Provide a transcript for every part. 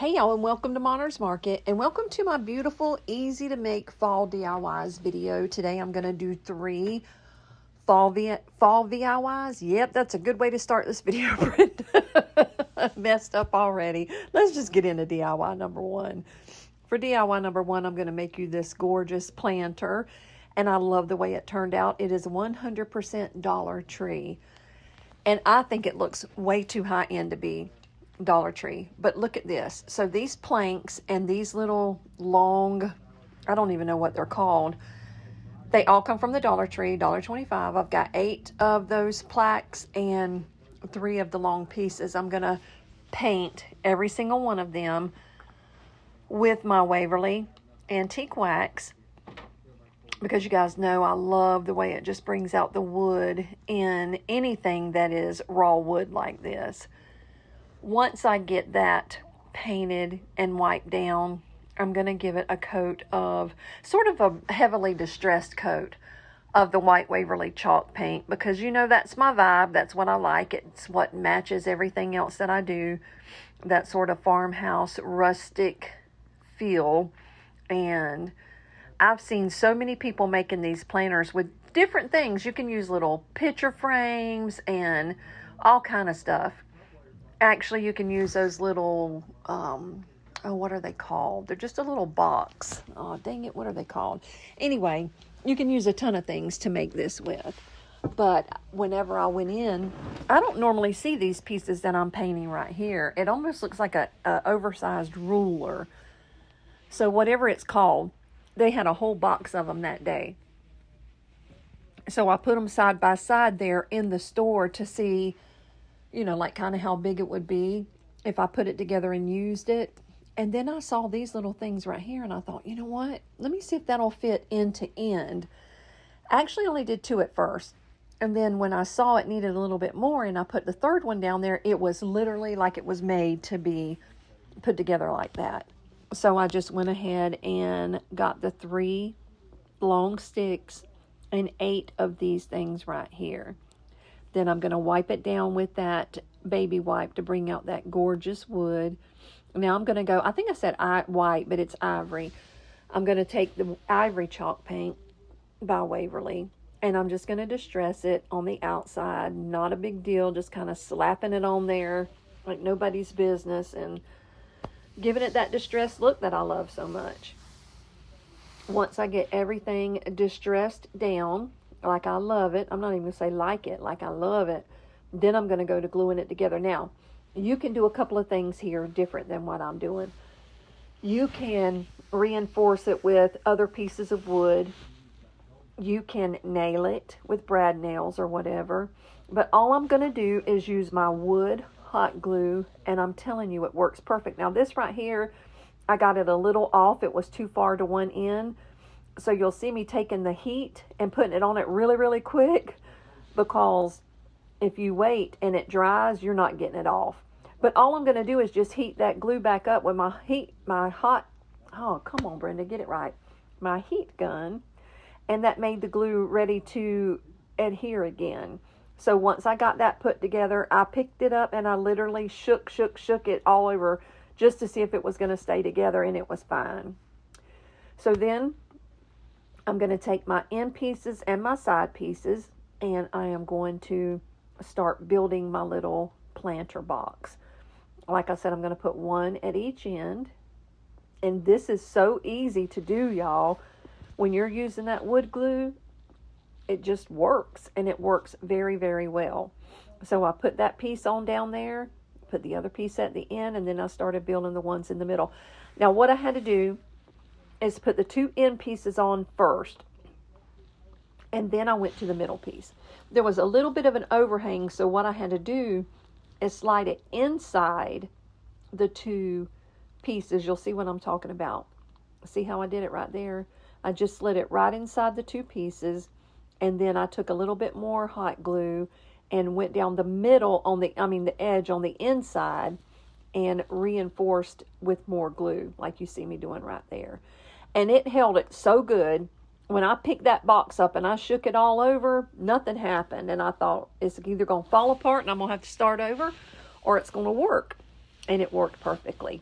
Hey y'all, and welcome to Monter's Market, and welcome to my beautiful, easy to make fall DIYs video. Today I'm going to do 3 fall DIYs. Yep, that's a good way to start this video, Brenda. I've messed up already. Let's just get into DIY number 1. For DIY number 1, I'm going to make you this gorgeous planter, and I love the way it turned out. It is 100% Dollar Tree, and I think it looks way too high-end to be Dollar Tree. But look at this. So these planks and these little long, I don't even know what they're called, they all come from the Dollar Tree, $1.25. I've got 8 of those plaques and 3 of the long pieces. I'm going to paint every single one of them with my Waverly antique wax, because you guys know I love the way it just brings out the wood in anything that is raw wood like this. Once I get that painted and wiped down, I'm going to give it a coat of, sort of a heavily distressed coat of the white Waverly chalk paint, because you know that's my vibe. That's what I like. It's what matches everything else that I do. That sort of farmhouse rustic feel. And I've seen so many people making these planters with different things. You can use little picture frames and all kind of stuff. Actually, you can use those little, what are they called? They're just a little box. Oh, dang it, what are they called? Anyway, you can use a ton of things to make this with. But whenever I went in, I don't normally see these pieces that I'm painting right here. It almost looks like a oversized ruler. So whatever it's called, they had a whole box of them that day. So I put them side by side there in the store to see, you know, like kind of how big it would be if I put it together and used it. And then I saw these little things right here, and I thought, you know what? Let me see if that'll fit end to end. I actually only did 2 at first. And then when I saw it needed a little bit more, and I put the 3rd one down there, it was literally like it was made to be put together like that. So I just went ahead and got the 3 long sticks and 8 of these things right here. Then I'm going to wipe it down with that baby wipe to bring out that gorgeous wood. Now I'm going to go, I think I said white, but it's ivory. I'm going to take the ivory chalk paint by Waverly, and I'm just going to distress it on the outside. Not a big deal, just kind of slapping it on there like nobody's business and giving it that distressed look that I love so much. Once I get everything distressed down, like I love it, I'm not even going to say like it, like I love it, then I'm going to go to gluing it together. Now, you can do a couple of things here different than what I'm doing. You can reinforce it with other pieces of wood. You can nail it with brad nails or whatever. But all I'm going to do is use my wood hot glue, and I'm telling you, it works perfect. Now, this right here, I got it a little off. It was too far to one end. So you'll see me taking the heat and putting it on it really, really quick, because if you wait and it dries, you're not getting it off. But all I'm going to do is just heat that glue back up with my hot, oh, come on, Brenda, get it right, my heat gun. And that made the glue ready to adhere again. So once I got that put together, I picked it up and I literally shook it all over just to see if it was going to stay together, and it was fine. So then I'm going to take my end pieces and my side pieces, and I am going to start building my little planter box. Like I said, I'm going to put 1 at each end. And this is so easy to do, y'all. When you're using that wood glue, it just works, and it works very, very well. So I put that piece on down there, put the other piece at the end, and then I started building the ones in the middle. Now, what I had to do is put the 2 end pieces on first, and then I went to the middle piece. There was a little bit of an overhang, so what I had to do is slide it inside the 2 pieces. You'll see what I'm talking about. See how I did it right there? I just slid it right inside the 2 pieces, and then I took a little bit more hot glue and went down the middle on the edge on the inside, and reinforced with more glue, like you see me doing right there. And it held it so good. When I picked that box up and I shook it all over, nothing happened. And I thought, it's either going to fall apart and I'm going to have to start over, or it's going to work. And it worked perfectly.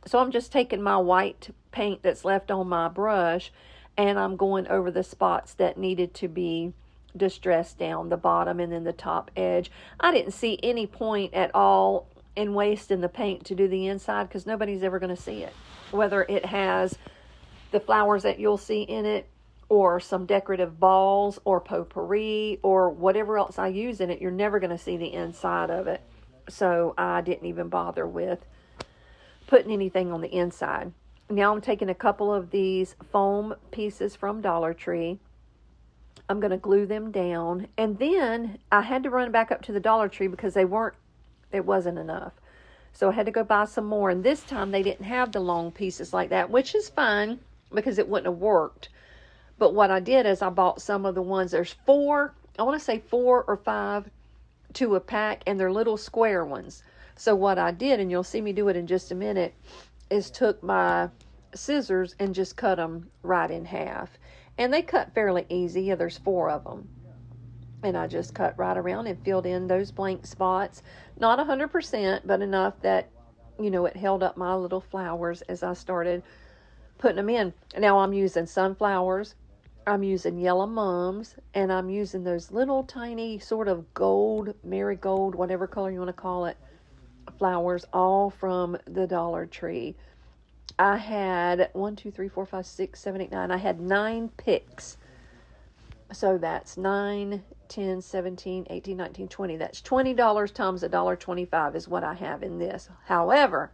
So I'm just taking my white paint that's left on my brush, and I'm going over the spots that needed to be distressed down, the bottom and then the top edge. I didn't see any point at all in wasting the paint to do the inside, because nobody's ever going to see it. Whether it has the flowers that you'll see in it, or some decorative balls, or potpourri, or whatever else I use in it, you're never going to see the inside of it. So I didn't even bother with putting anything on the inside. Now I'm taking a couple of these foam pieces from Dollar Tree. I'm going to glue them down. And then I had to run back up to the Dollar Tree because it wasn't enough. So I had to go buy some more. And this time they didn't have the long pieces like that, which is fine because it wouldn't have worked. But what I did is I bought some of the ones, there's 4 or 5 to a pack, and they're little square ones. So what I did, and you'll see me do it in just a minute, is took my scissors and just cut them right in half. And they cut fairly easy. Yeah, there's 4 of them. And I just cut right around and filled in those blank spots. Not 100%, but enough that, it held up my little flowers as I started putting them in. Now I'm using sunflowers. I'm using yellow mums, and I'm using those little tiny sort of gold, marigold, whatever color you want to call it, flowers, all from the Dollar Tree. I had 1, 2, 3, 4, 5, 6, 7, 8, 9. I had 9 picks. So that's 9, 10, 17, 18, 19, 20. That's $20 times $1.25 is what I have in this. However,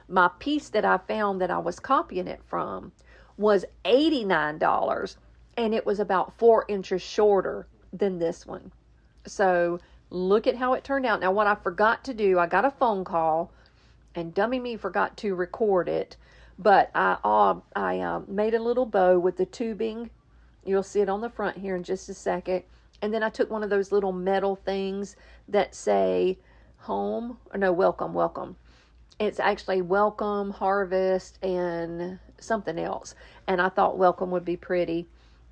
my piece that I found that I was copying it from was $89, and it was about 4 inches shorter than this one. So look at how it turned out. Now, what I forgot to do, I got a phone call, and dummy me forgot to record it, but I made a little bow with the tubing. You'll see it on the front here in just a second. And then I took one of those little metal things that say welcome. It's actually welcome, harvest, and something else. And I thought welcome would be pretty.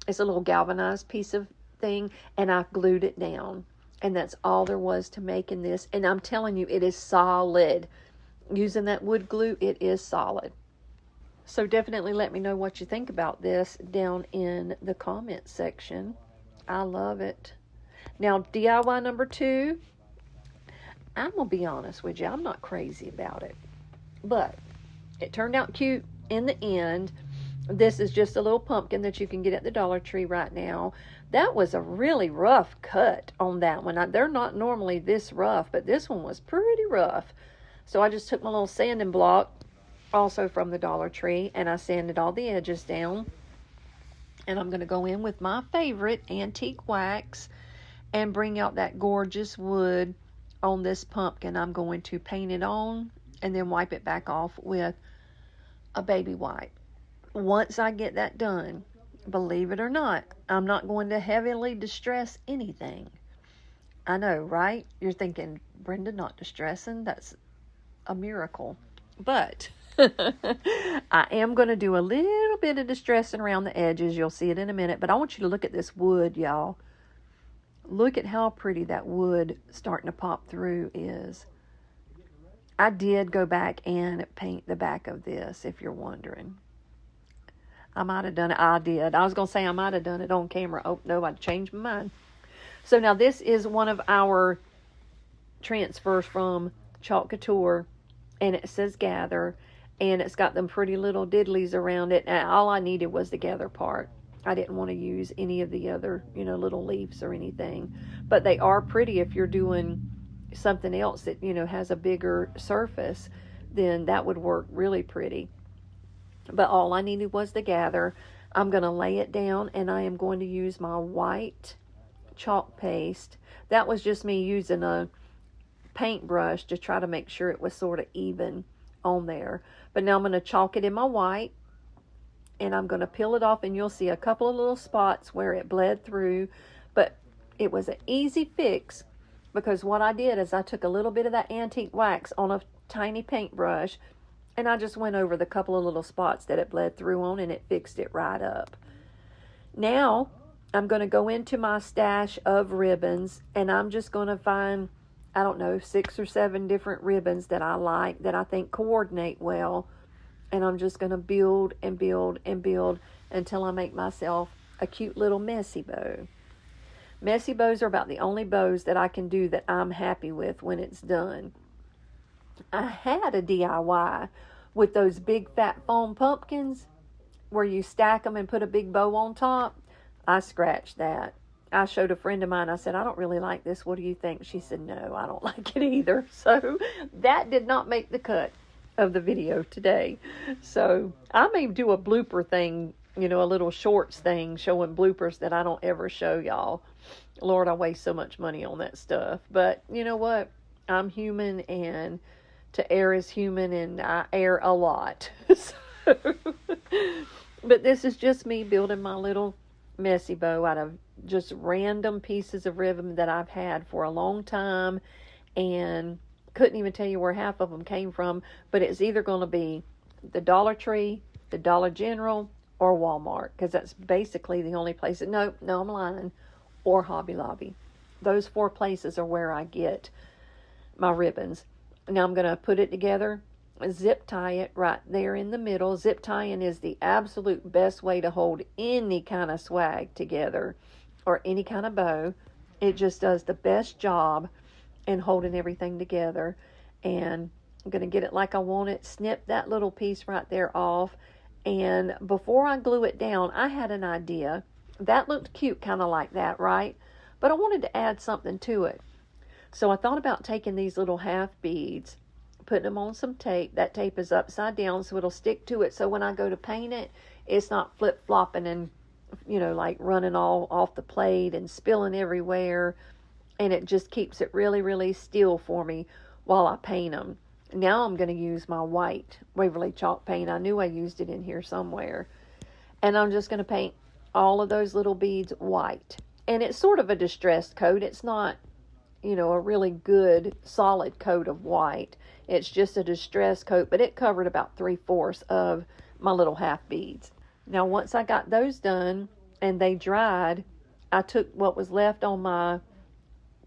It's a little galvanized piece of thing, and I glued it down. And that's all there was to making this. And I'm telling you, it is solid. Using that wood glue, it is solid. So definitely let me know what you think about this down in the comment section. I love it. Now, DIY number 2. I'm going to be honest with you. I'm not crazy about it. But it turned out cute in the end. This is just a little pumpkin that you can get at the Dollar Tree right now. That was a really rough cut on that one. They're not normally this rough, but this one was pretty rough. So I just took my little sanding block, also from the Dollar Tree, and I sanded all the edges down. And I'm going to go in with my favorite antique wax and bring out that gorgeous wood on this pumpkin. I'm going to paint it on and then wipe it back off with a baby wipe. Once I get that done, believe it or not, I'm not going to heavily distress anything. I know, right? You're thinking, Brenda, not distressing? That's a miracle. But I am going to do a little bit of distressing around the edges. You'll see it in a minute. But I want you to look at this wood, y'all. Look at how pretty that wood starting to pop through is. I did go back and paint the back of this, if you're wondering. I might have done it. I did. I was going to say I might have done it on camera. Oh, no, I changed my mind. So now this is one of our transfers from Chalk Couture, and it says Gather, and it's got them pretty little diddlies around it. And all I needed was the gather part. I didn't want to use any of the other, little leaves or anything. But they are pretty if you're doing something else that, has a bigger surface. Then that would work really pretty. But all I needed was the gather. I'm going to lay it down, and I am going to use my white chalk paste. That was just me using a paintbrush to try to make sure it was sort of even on there. But now I'm going to chalk it in my white, and I'm going to peel it off, and you'll see a couple of little spots where it bled through. But it was an easy fix, because what I did is I took a little bit of that antique wax on a tiny paintbrush, and I just went over the couple of little spots that it bled through on, and it fixed it right up. Now I'm going to go into my stash of ribbons, and I'm just going to find I don't know, 6 or 7 different ribbons that I like, that I think coordinate well. And I'm just going to build and build and build until I make myself a cute little messy bow. Messy bows are about the only bows that I can do that I'm happy with when it's done. I had a DIY with those big fat foam pumpkins where you stack them and put a big bow on top. I scratched that. I showed a friend of mine. I said, I don't really like this. What do you think? She said, no, I don't like it either. So that did not make the cut of the video today. So I may do a blooper thing, you know, a little shorts thing showing bloopers that I don't ever show y'all. Lord, I waste so much money on that stuff. But you know what? I'm human, and to err is human, and I err a lot. But this is just me building my little messy bow out of just random pieces of ribbon that I've had for a long time, and couldn't even tell you where half of them came from. But it's either going to be the Dollar Tree, the Dollar General, or Walmart, because that's basically the only place that, no, I'm lying, or Hobby Lobby. Those 4 places are where I get my ribbons. Now I'm going to put it together, zip tie it right there in the middle. Zip tying is the absolute best way to hold any kind of swag together or any kind of bow. It just does the best job in holding everything together. And I'm going to get it like I want it, snip that little piece right there off. And before I glue it down, I had an idea. That looked cute, kind of like that, right? But I wanted to add something to it. So I thought about taking these little half beads, putting them on some tape. That tape is upside down, so it'll stick to it. So when I go to paint it, it's not flip-flopping and, you know, like running all off the plate and spilling everywhere. And it just keeps it really, really still for me while I paint them. Now I'm going to use my white Waverly chalk paint. I knew I used it in here somewhere. And I'm just going to paint all of those little beads white. And it's sort of a distressed coat. It's not, you know, a really good solid coat of white. It's just a distressed coat, but it covered about 3/4 of my little half beads. Now once I got those done and they dried, I took what was left on my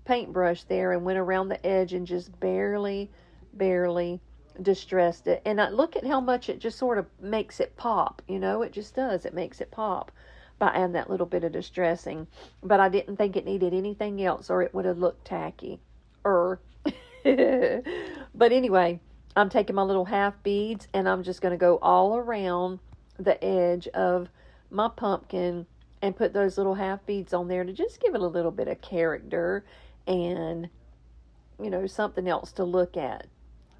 paintbrush there and went around the edge and just barely distressed it. And I look at how much it just sort of makes it pop, you know, it just does. It makes it pop by adding that little bit of distressing. But I didn't think it needed anything else, or it would have looked tacky. But anyway, I'm taking my little half beads and I'm just going to go all around the edge of my pumpkin and put those little half beads on there to just give it a little bit of character and, you know, something else to look at.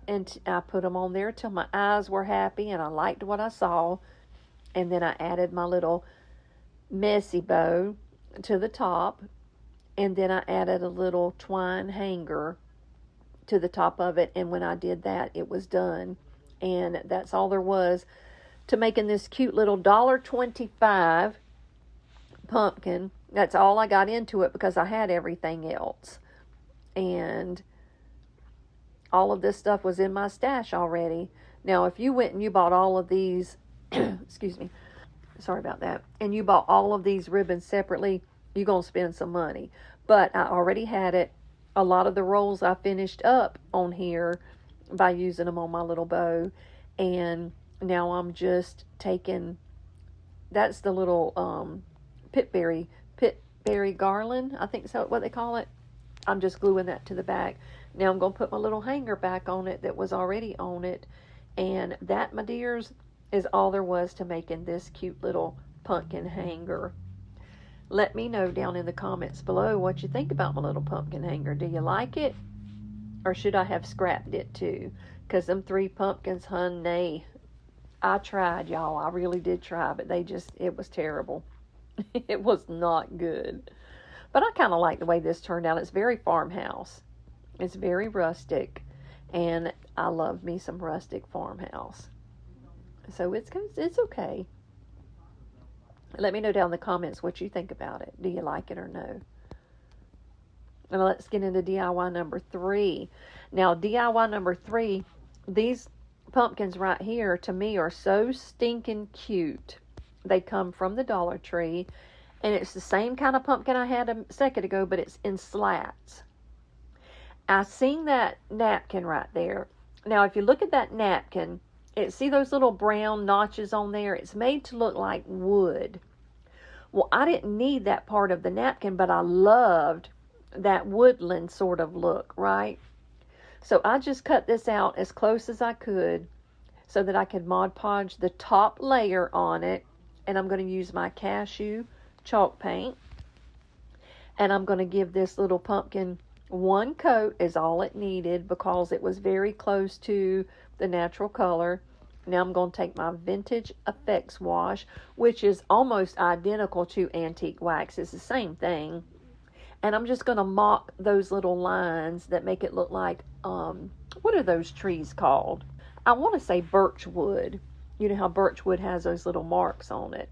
And I put them on there till my eyes were happy and I liked what I saw. And then I added my little messy bow to the top, and then I added a little twine hanger to the top of it. And when I did that, it was done. And that's all there was to making this cute little $1.25 pumpkin. That's all I got into it because I had everything else, and all of this stuff was in my stash already. Now if you went and you bought all of these excuse me, sorry about that, and you bought all of these ribbons separately, you're going to spend some money. But I already had it. A lot of the rolls I finished up on here by using them on my little bow. And now I'm just taking, that's the little pitberry garland, I think so, what they call it. I'm just gluing that to the back. Now I'm going to put my little hanger back on it that was already on it. And that, my dears, is all there was to making this cute little pumpkin hanger. Let me know down in the comments below what you think about my little pumpkin hanger. Do you like it? Or should I have scrapped it too? Because them 3 pumpkins, honey, I tried, y'all. I really did try, but it was terrible. It was not good. But I kind of like the way this turned out. It's very farmhouse. It's very rustic. And I love me some rustic farmhouse. So it's okay. Let me know down in the comments what you think about it. Do you like it or no? And let's get into DIY number 3. Now, DIY number 3, these pumpkins right here, to me, are so stinking cute. They come from the Dollar Tree. And it's the same kind of pumpkin I had a second ago, but it's in slats. I seen that napkin right there. Now, if you look at that napkin, see those little brown notches on there? It's made to look like wood. Well, I didn't need that part of the napkin, but I loved that woodland sort of look, right? So I just cut this out as close as I could so that I could Mod Podge the top layer on it. And I'm going to use my cashew chalk paint. And I'm going to give this little pumpkin one coat is all it needed because it was very close to the natural color. Now I'm going to take my Vintage Effects wash, which is almost identical to Antique Wax. It's the same thing. And I'm just going to mock those little lines that make it look like, what are those trees called? I want to say birchwood. You know how birchwood has those little marks on it.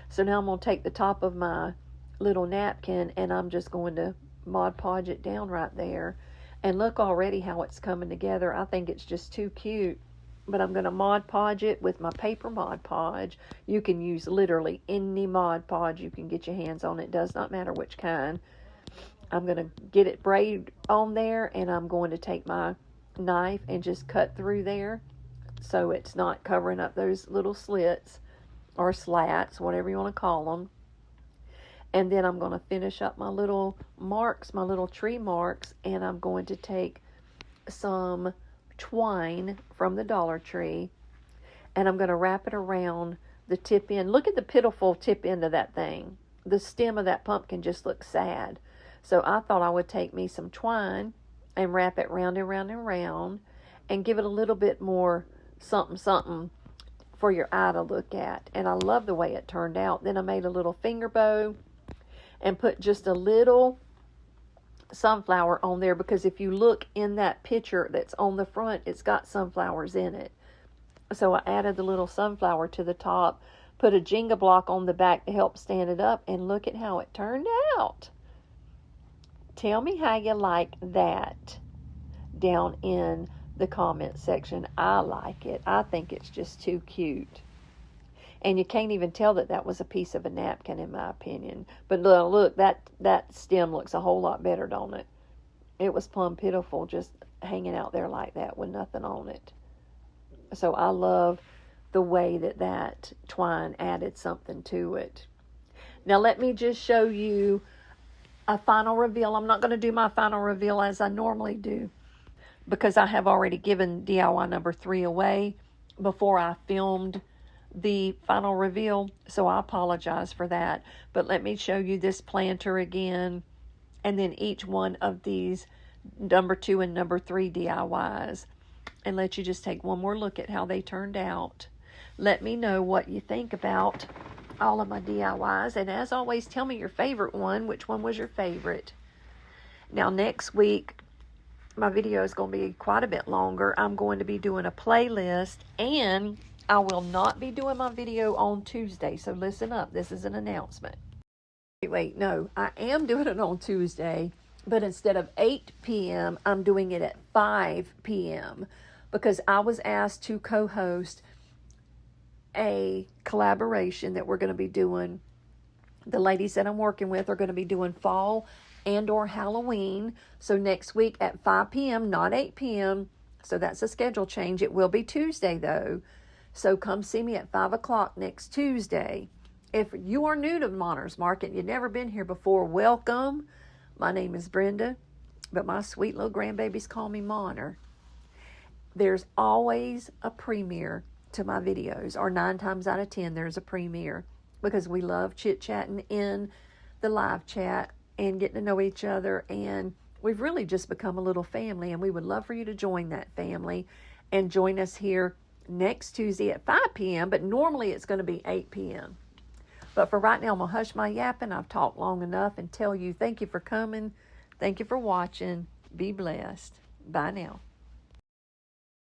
So now I'm going to take the top of my little napkin and I'm just going to Mod Podge it down right there. And look already how it's coming together. I think it's just too cute. But I'm going to Mod Podge it with my paper Mod Podge. You can use literally any Mod Podge you can get your hands on. It does not matter which kind. I'm going to get it braided on there, and I'm going to take my knife and just cut through there so it's not covering up those little slits or slats, whatever you want to call them. And then I'm going to finish up my little marks, my little tree marks, and I'm going to take some twine from the Dollar Tree, and I'm going to wrap it around the tip end. Look at the pitiful tip end of that thing. The stem of that pumpkin just looks sad. So I thought I would take me some twine and wrap it round and round and round and give it a little bit more something something for your eye to look at. And I love the way it turned out. Then I made a little finger bow and put just a little sunflower on there, because if you look in that picture that's on the front, it's got sunflowers in it. So I added the little sunflower to the top, put a Jenga block on the back to help stand it up, and look at how it turned out. Tell me how you like that down in the comment section. I like it. I think it's just too cute. And you can't even tell that that was a piece of a napkin, in my opinion. But look, that stem looks a whole lot better, don't it? It was plumb pitiful just hanging out there like that with nothing on it. So I love the way that twine added something to it. Now let me just show you a final reveal. I'm not going to do my final reveal as I normally do, because I have already given DIY number 3 away before I filmed the final reveal, so I apologize for that. But let me show you this planter again, and then each one of these number 2 and number 3 DIYs, and let you just take one more look at how they turned out. Let me know what you think about all of my DIYs, and as always, tell me your favorite one. Which one was your favorite? Now next week, my video is going to be quite a bit longer. I'm going to be doing a playlist, and I will not be doing my video on Tuesday, so listen up. This is an announcement. Wait, no, I am doing it on Tuesday, but instead of 8 p.m., I'm doing it at 5 p.m. because I was asked to co-host a collaboration that we're going to be doing. The ladies that I'm working with are going to be doing fall and or Halloween. So next week at 5 p.m., not 8 p.m., so that's a schedule change. It will be Tuesday, though. So come see me at 5 o'clock next Tuesday. If you are new to Monter's Market and you've never been here before, welcome. My name is Brenda, but my sweet little grandbabies call me Monter. There's always a premiere to my videos, or 9 times out of 10 there's a premiere, because we love chit-chatting in the live chat and getting to know each other, and we've really just become a little family, and we would love for you to join that family and join us here next Tuesday at 5 p.m., but normally it's going to be 8 p.m. But for right now, I'm going to hush my yapping. I've talked long enough and tell you thank you for coming. Thank you for watching. Be blessed. Bye now.